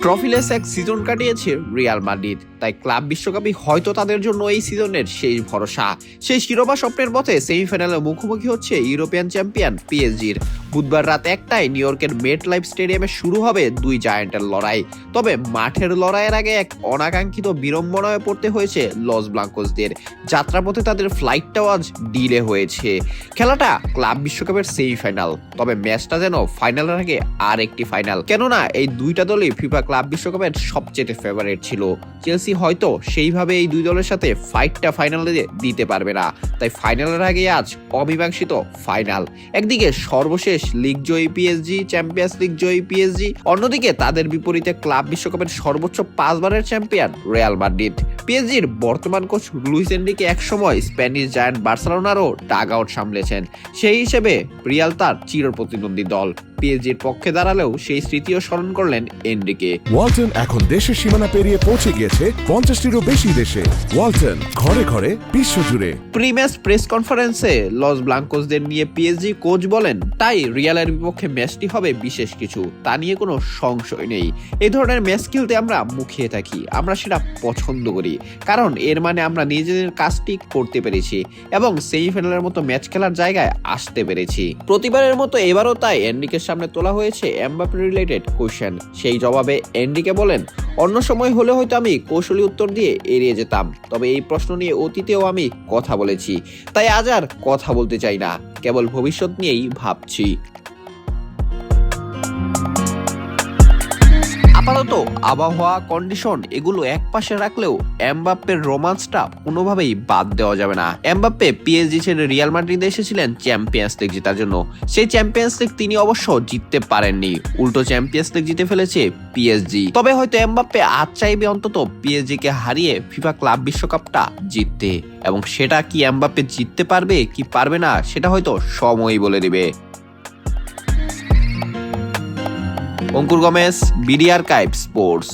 Trophyless এক season কাটিয়েছে Real Madrid, তাই ক্লাব বিশ্বকাপই হয়তো তাদের জন্য এই সিজনের শেষ ভরসা। সেই শিরোপা স্বপ্নের পথে সেমিফাইনালে মুখোমুখি হচ্ছে ইউরোপিয়ান চ্যাম্পিয়ন পিএসজির। বুধবার রাত 1টায় নিউ ইয়র্কের মেট লাইফ স্টেডিয়ামে শুরু হবে দুই জায়ান্টের লড়াই। তবে মাঠের লড়াইয়ের আগে এক অনাকাঙ্ক্ষিত বিড়ম্বনায় পড়তে হয়েছে লস ব্লাঙ্কোসদের। যাত্রাপথে তাদের ফ্লাইটটাও আজ ডিলে হয়েছে। খেলাটা ক্লাব বিশ্বকাপের সেমিফাইনাল, তবে ম্যাচটা যেন ফাইনালের আগে আর একটি ফাইনাল। কেননা এই দুইটা দলই ফিফা ক্লাব বিশ্বকাপের সবচেয়ে ফেভারিট ছিল। চেলসি হয়তো সেইভাবে এই দুই দলের সাথে ফাইটটা ফাইনালে দিতে পারবে না, তাই ফাইনালের আগে আজ অমীমাংসিত ফাইনাল। একদিকে সর্বশেষ লিগ জয়ী পিএসজি, চ্যাম্পিয়ন্স লিগ জয়ী পিএসজি, অন্যদিকে তাদের বিপরীতে ক্লাব বিশ্বকাপের সর্বোচ্চ 5 বারের চ্যাম্পিয়ন রিয়াল মাদ্রিদ। পিএসজির বর্তমান কোচ লুইস এনরিকে একসময় স্প্যানিশ জায়ান্ট বার্সেলোনারও ডাগ আউট সামলেছেন। সেই হিসেবে রিয়াল তার চিরপ্রতিদ্বন্দ্বী দল। পিএসজির পক্ষে দাঁড়ালেও সেই স্মৃতিও স্মরণ করলেন এনরিকে। ওয়ালটন এখন দেশের সীমানা পেরিয়ে পৌঁছে গিয়েছে 50টিরও বেশি দেশে। ওয়ালটন, ঘরে ঘরে বিশ্বজুড়ে। প্রি-ম্যাচ প্রেস কনফারেন্সে লস ব্লাঙ্কোসদের নিয়ে পিএসজি কোচ বলেন, তাই রিয়ালের বিপক্ষে ম্যাচটি হবে বিশেষ কিছু, তা নিয়ে কোনো সংশয় নেই। এই ধরনের ম্যাচ খেলতে আমরা মুখিয়ে থাকি, আমরা সেটা পছন্দ করি, কারণ এর মানে আমরা নিজেদের কাজটি করতে পেরেছি এবং সেমিফাইনালের মতো ম্যাচ খেলার জায়গায় আসতে পেরেছি। প্রতিবারের মতো এবারও তাই এনরিকের সামনে তোলা হয়েছে এমবাপ্পে রিলেটেড কোয়েশ্চেন। সেই জবাবে এনরিকে বলেন, অন্য সময় হলে হয়তো আমি কৌশলী উত্তর দিয়ে এড়িয়ে যেতাম, তবে এই প্রশ্ন নিয়ে অতীতেও আমি কথা বলেছি, তাই আজ আর কথা বলতে চাই না, কেবল ভবিষ্যৎ নিয়েই ভাবছি। আপাতত আবহাওয়া, কন্ডিশন এগুলো একপাশে রাখলেও এমবাপ্পের রোমান্সটা কোনোভাবেই বাদ দেওয়া যাবে না। এমবাপ্পে পিএসজি ছেড়ে রিয়াল মাদ্রিদে এসেছিলেন চ্যাম্পিয়ন্স লিগ জেতার জন্য। সেই চ্যাম্পিয়ন্স লিগ তিনি অবশ্য জিততে পারেননি, উল্টো চ্যাম্পিয়ন্স লিগ জিতে ফেলেছে পিএসজি। তবে হয়তো এমবাপ্পে আজ চাইবে অন্তত পিএসজি কে হারিয়ে ফিফা ক্লাব বিশ্বকাপটা জিততে, এবং সেটা কি এমবাপ্পে জিততে পারবে কি পারবে না সেটা হয়তো সময়ই বলে দিবে। অঙ্কুর গমেজ, বিডি আর্কাইভ স্পোর্টস।